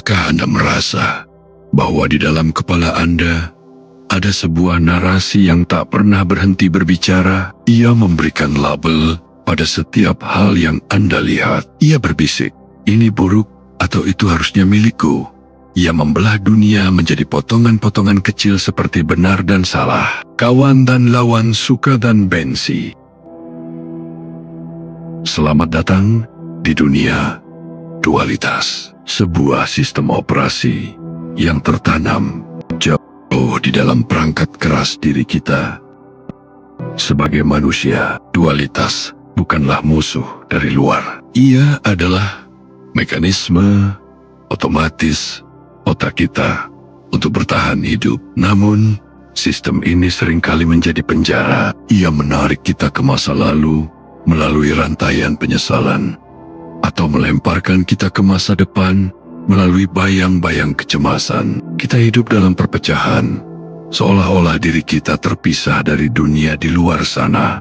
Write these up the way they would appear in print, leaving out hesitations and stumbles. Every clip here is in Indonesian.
Apakah Anda merasa bahwa di dalam kepala Anda ada sebuah narasi yang tak pernah berhenti berbicara? Ia memberikan label pada setiap hal yang Anda lihat. Ia berbisik, ini buruk atau itu harusnya milikku. Ia membelah dunia menjadi potongan-potongan kecil seperti benar dan salah, kawan dan lawan, suka dan benci. Selamat datang di dunia dualitas, sebuah sistem operasi yang tertanam jauh di dalam perangkat keras diri kita. Sebagai manusia, dualitas bukanlah musuh dari luar. Ia adalah mekanisme otomatis otak kita untuk bertahan hidup. Namun, sistem ini seringkali menjadi penjara. Ia menarik kita ke masa lalu melalui rantaian penyesalan, atau melemparkan kita ke masa depan melalui bayang-bayang kecemasan. Kita hidup dalam perpecahan, seolah-olah diri kita terpisah dari dunia di luar sana.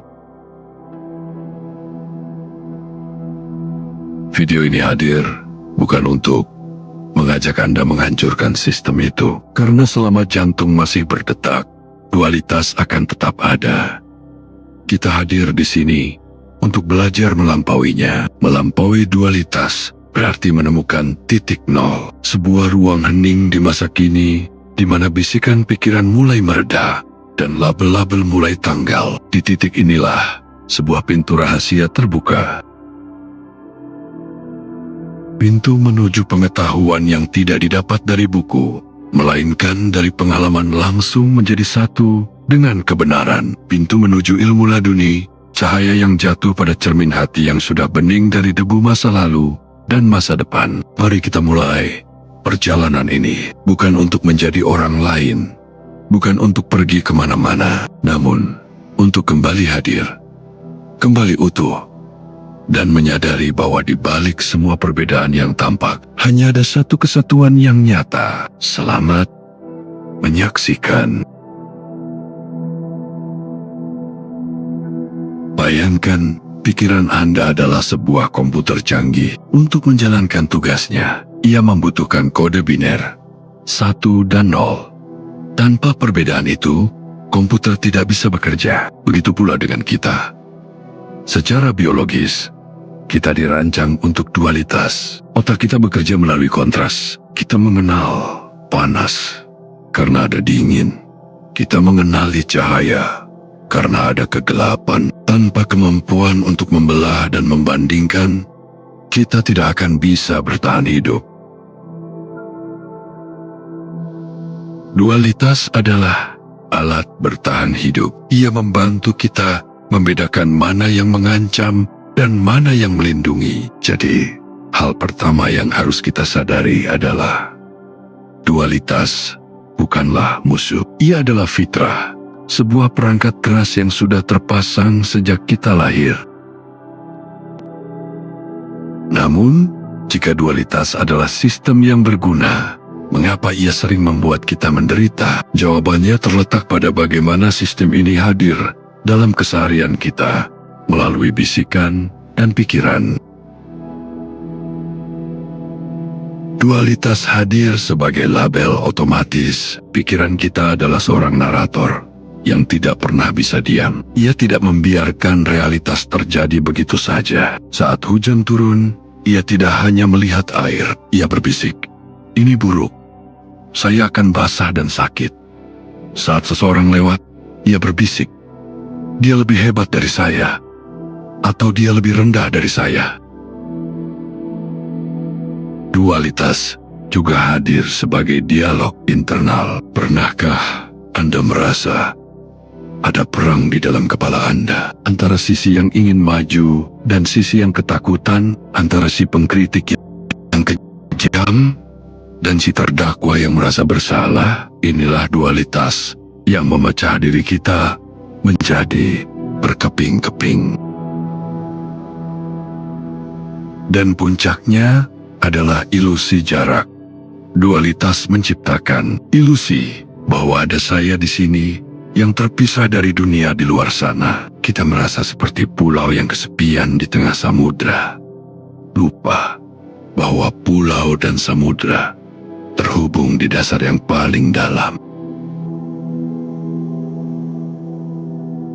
Video ini hadir bukan untuk mengajak Anda menghancurkan sistem itu, karena selama jantung masih berdetak, dualitas akan tetap ada. Kita hadir di sini untuk belajar melampauinya. Melampaui dualitas berarti menemukan titik nol, sebuah ruang hening di masa kini, di mana bisikan pikiran mulai mereda dan label-label mulai tanggal. Di titik inilah sebuah pintu rahasia terbuka. Pintu menuju pengetahuan yang tidak didapat dari buku, melainkan dari pengalaman langsung menjadi satu dengan kebenaran. Pintu menuju ilmu laduni, cahaya yang jatuh pada cermin hati yang sudah bening dari debu masa lalu dan masa depan. Mari kita mulai perjalanan ini, bukan untuk menjadi orang lain, bukan untuk pergi kemana-mana, namun untuk kembali hadir, kembali utuh, dan menyadari bahwa di balik semua perbedaan yang tampak, hanya ada satu kesatuan yang nyata. Selamat menyaksikan. Bayangkan, pikiran Anda adalah sebuah komputer canggih. Untuk menjalankan tugasnya, ia membutuhkan kode biner 1 dan 0. Tanpa perbedaan itu, komputer tidak bisa bekerja. Begitu pula dengan kita. Secara biologis, kita dirancang untuk dualitas. Otak kita bekerja melalui kontras. Kita mengenal panas karena ada dingin. Kita mengenali cahaya karena ada kegelapan. Tanpa kemampuan untuk membelah dan membandingkan, kita tidak akan bisa bertahan hidup. Dualitas adalah alat bertahan hidup. Ia membantu kita membedakan mana yang mengancam dan mana yang melindungi. Jadi, hal pertama yang harus kita sadari adalah dualitas bukanlah musuh. Ia adalah fitrah, sebuah perangkat keras yang sudah terpasang sejak kita lahir. Namun, jika dualitas adalah sistem yang berguna, mengapa ia sering membuat kita menderita? Jawabannya terletak pada bagaimana sistem ini hadir dalam keseharian kita, melalui bisikan dan pikiran. Dualitas hadir sebagai label otomatis. Pikiran kita adalah seorang narator yang tidak pernah bisa diam. Ia tidak membiarkan realitas terjadi begitu saja. Saat hujan turun, ia tidak hanya melihat air. Ia berbisik, ini buruk, saya akan basah dan sakit. Saat seseorang lewat, ia berbisik, dia lebih hebat dari saya, atau dia lebih rendah dari saya. Dualitas juga hadir sebagai dialog internal. Pernahkah Anda merasa ada perang di dalam kepala Anda, antara sisi yang ingin maju dan sisi yang ketakutan, antara si pengkritik yang kejam dan si terdakwa yang merasa bersalah? Inilah dualitas yang memecah diri kita menjadi berkeping-keping. Dan puncaknya adalah ilusi jarak. Dualitas menciptakan ilusi bahwa ada saya di sini yang terpisah dari dunia di luar sana. Kita merasa seperti pulau yang kesepian di tengah samudra. Lupa bahwa pulau dan samudra terhubung di dasar yang paling dalam.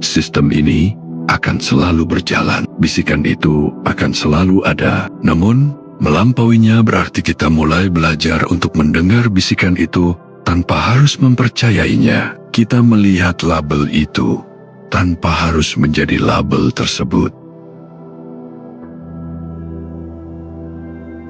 Sistem ini akan selalu berjalan, bisikan itu akan selalu ada. Namun, melampauinya berarti kita mulai belajar untuk mendengar bisikan itu tanpa harus mempercayainya. Kita melihat label itu tanpa harus menjadi label tersebut.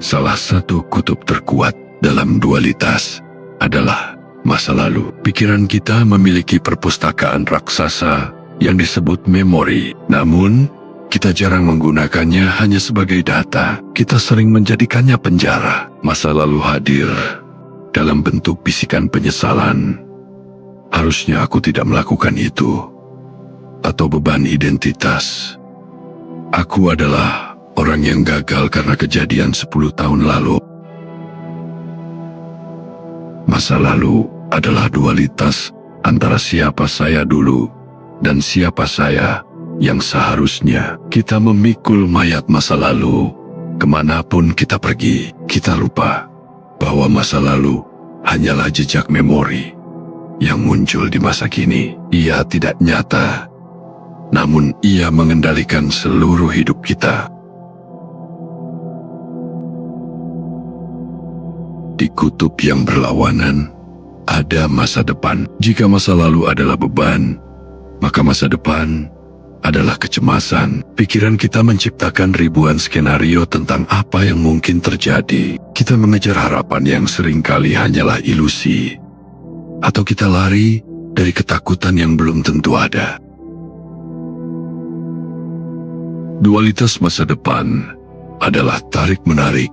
Salah satu kutub terkuat dalam dualitas adalah masa lalu. Pikiran kita memiliki perpustakaan raksasa yang disebut memori. Namun, kita jarang menggunakannya hanya sebagai data. Kita sering menjadikannya penjara. Masa lalu hadir dalam bentuk bisikan penyesalan. Harusnya aku tidak melakukan itu. Atau beban identitas. Aku adalah orang yang gagal karena kejadian 10 tahun lalu. Masa lalu adalah dualitas antara siapa saya dulu dan siapa saya yang seharusnya. Kita memikul mayat masa lalu. Kemanapun kita pergi, kita lupa bahwa masa lalu hanyalah jejak memori yang muncul di masa kini. Ia tidak nyata, namun ia mengendalikan seluruh hidup kita. Di kutub yang berlawanan, ada masa depan. Jika masa lalu adalah beban, maka masa depan adalah kecemasan. Pikiran kita menciptakan ribuan skenario tentang apa yang mungkin terjadi. Kita mengejar harapan yang seringkali hanyalah ilusi. Atau kita lari dari ketakutan yang belum tentu ada. Dualitas masa depan adalah tarik-menarik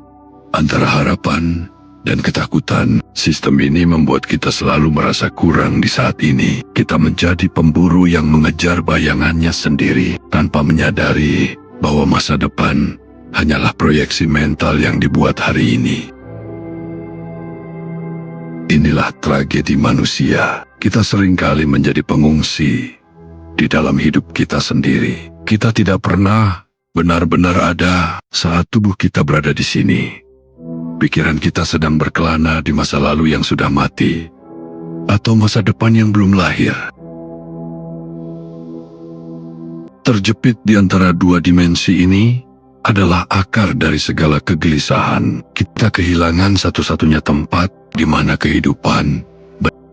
antara harapan dan ketakutan. Sistem ini membuat kita selalu merasa kurang di saat ini. Kita menjadi pemburu yang mengejar bayangannya sendiri, tanpa menyadari bahwa masa depan hanyalah proyeksi mental yang dibuat hari ini. Inilah tragedi manusia. Kita seringkali menjadi pengungsi di dalam hidup kita sendiri. Kita tidak pernah benar-benar ada saat tubuh kita berada di sini. Pikiran kita sedang berkelana di masa lalu yang sudah mati, atau masa depan yang belum lahir. Terjepit di antara dua dimensi ini adalah akar dari segala kegelisahan. Kita kehilangan satu-satunya tempat di mana kehidupan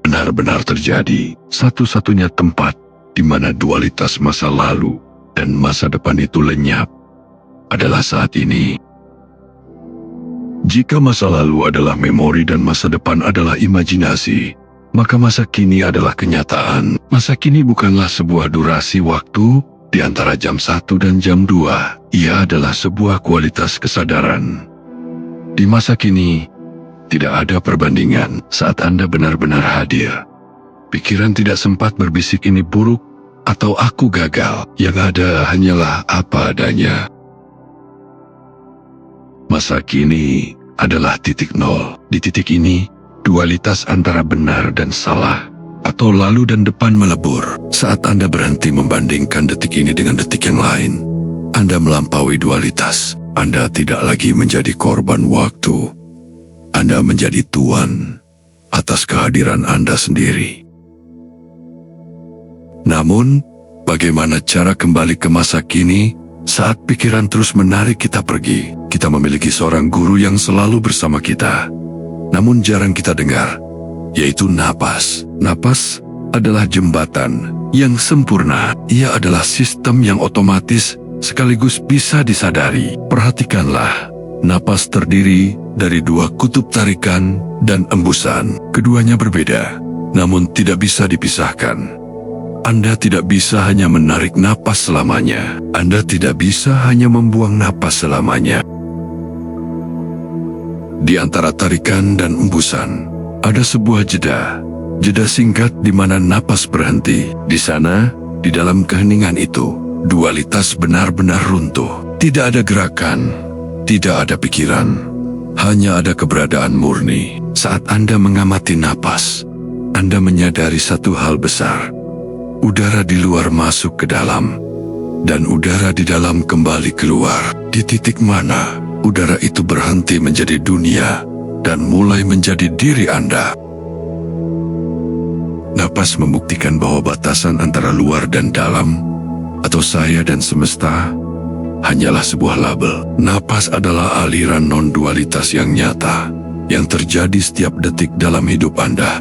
benar-benar terjadi. Satu-satunya tempat di mana dualitas masa lalu dan masa depan itu lenyap adalah saat ini. Jika masa lalu adalah memori dan masa depan adalah imajinasi, maka masa kini adalah kenyataan. Masa kini bukanlah sebuah durasi waktu di antara jam 1 dan jam 2. Ia adalah sebuah kualitas kesadaran. Di masa kini, tidak ada perbandingan saat Anda benar-benar hadir. Pikiran tidak sempat berbisik ini buruk atau aku gagal. Yang ada hanyalah apa adanya. Masa kini adalah titik nol. Di titik ini, dualitas antara benar dan salah, atau lalu dan depan melebur. Saat Anda berhenti membandingkan detik ini dengan detik yang lain, Anda melampaui dualitas. Anda tidak lagi menjadi korban waktu. Anda menjadi tuan atas kehadiran Anda sendiri. Namun, bagaimana cara kembali ke masa kini saat pikiran terus menarik kita pergi? Kita memiliki seorang guru yang selalu bersama kita, namun jarang kita dengar, yaitu napas. Napas adalah jembatan yang sempurna. Ia adalah sistem yang otomatis sekaligus bisa disadari. Perhatikanlah, napas terdiri dari dua kutub tarikan dan embusan. Keduanya berbeda, namun tidak bisa dipisahkan. Anda tidak bisa hanya menarik napas selamanya. Anda tidak bisa hanya membuang napas selamanya. Di antara tarikan dan embusan, ada sebuah jeda. Jeda singkat di mana napas berhenti. Di sana, di dalam keheningan itu, dualitas benar-benar runtuh. Tidak ada gerakan, tidak ada pikiran, hanya ada keberadaan murni. Saat Anda mengamati napas, Anda menyadari satu hal besar. Udara di luar masuk ke dalam, dan udara di dalam kembali keluar. Di titik mana udara itu berhenti menjadi dunia, dan mulai menjadi diri Anda. Napas membuktikan bahwa batasan antara luar dan dalam, atau saya dan semesta, hanyalah sebuah label. Napas adalah aliran non-dualitas yang nyata, yang terjadi setiap detik dalam hidup Anda.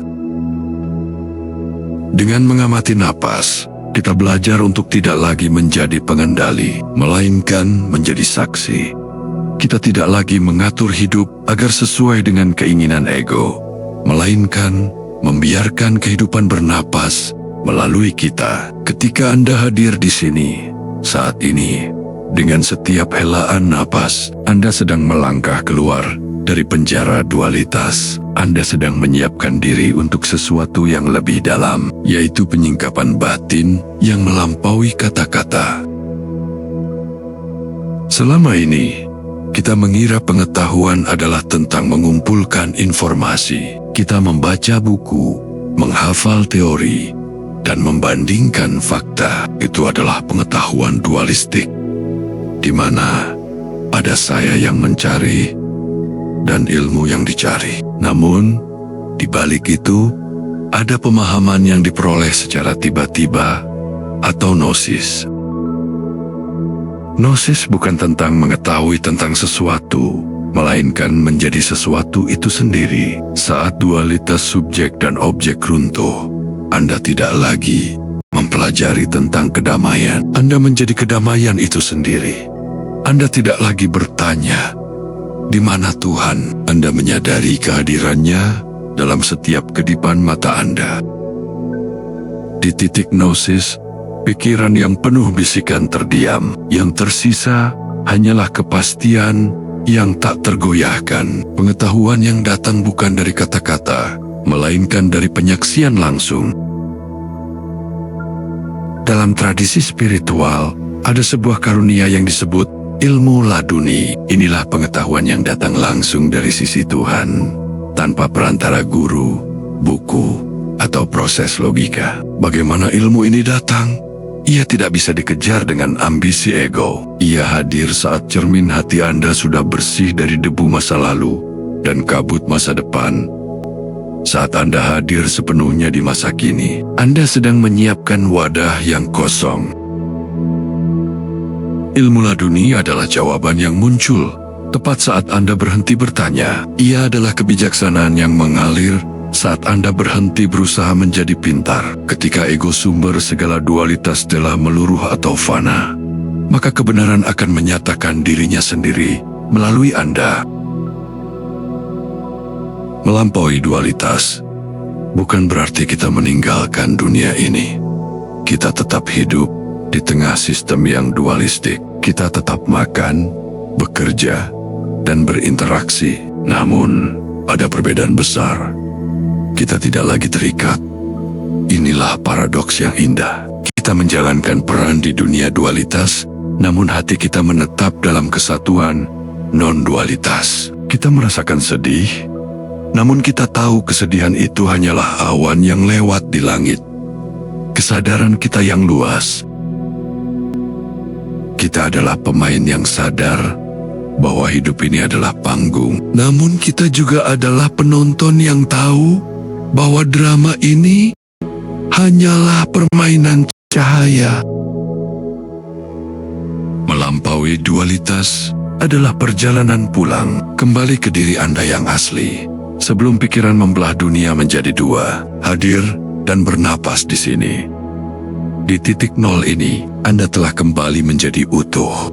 Dengan mengamati napas, kita belajar untuk tidak lagi menjadi pengendali, melainkan menjadi saksi. Kita tidak lagi mengatur hidup agar sesuai dengan keinginan ego, melainkan membiarkan kehidupan bernapas melalui kita. Ketika Anda hadir di sini, saat ini, dengan setiap helaan napas, Anda sedang melangkah keluar dari penjara dualitas. Anda sedang menyiapkan diri untuk sesuatu yang lebih dalam, yaitu penyingkapan batin yang melampaui kata-kata. Selama ini, kita mengira pengetahuan adalah tentang mengumpulkan informasi. Kita membaca buku, menghafal teori, dan membandingkan fakta. Itu adalah pengetahuan dualistik, di mana ada saya yang mencari dan ilmu yang dicari. Namun, di balik itu, ada pemahaman yang diperoleh secara tiba-tiba atau gnosis. Gnosis bukan tentang mengetahui tentang sesuatu, melainkan menjadi sesuatu itu sendiri. Saat dualitas subjek dan objek runtuh, Anda tidak lagi mempelajari tentang kedamaian. Anda menjadi kedamaian itu sendiri. Anda tidak lagi bertanya, di mana Tuhan? Anda menyadari kehadirannya dalam setiap kedipan mata Anda. Di titik gnosis, pikiran yang penuh bisikan terdiam. Yang tersisa hanyalah kepastian yang tak tergoyahkan. Pengetahuan yang datang bukan dari kata-kata, melainkan dari penyaksian langsung. Dalam tradisi spiritual, ada sebuah karunia yang disebut ilmu laduni. Inilah pengetahuan yang datang langsung dari sisi Tuhan, tanpa perantara guru, buku, atau proses logika. Bagaimana ilmu ini datang? Ia tidak bisa dikejar dengan ambisi ego. Ia hadir saat cermin hati Anda sudah bersih dari debu masa lalu dan kabut masa depan. Saat Anda hadir sepenuhnya di masa kini, Anda sedang menyiapkan wadah yang kosong. Ilmu laduni adalah jawaban yang muncul tepat saat Anda berhenti bertanya. Ia adalah kebijaksanaan yang mengalir saat Anda berhenti berusaha menjadi pintar. Ketika ego sumber segala dualitas telah meluruh atau fana, maka kebenaran akan menyatakan dirinya sendiri melalui Anda. Melampaui dualitas bukan berarti kita meninggalkan dunia ini. Kita tetap hidup di tengah sistem yang dualistik. Kita tetap makan, bekerja, dan berinteraksi. Namun, ada perbedaan besar. Kita tidak lagi terikat. Inilah paradoks yang indah. Kita menjalankan peran di dunia dualitas, namun hati kita menetap dalam kesatuan non-dualitas. Kita merasakan sedih, namun kita tahu kesedihan itu hanyalah awan yang lewat di langit. Kesadaran kita yang luas. Kita adalah pemain yang sadar bahwa hidup ini adalah panggung. Namun kita juga adalah penonton yang tahu bahwa drama ini hanyalah permainan cahaya. Melampaui dualitas adalah perjalanan pulang kembali ke diri Anda yang asli. Sebelum pikiran membelah dunia menjadi dua, hadir dan bernapas di sini. Di titik nol ini, Anda telah kembali menjadi utuh.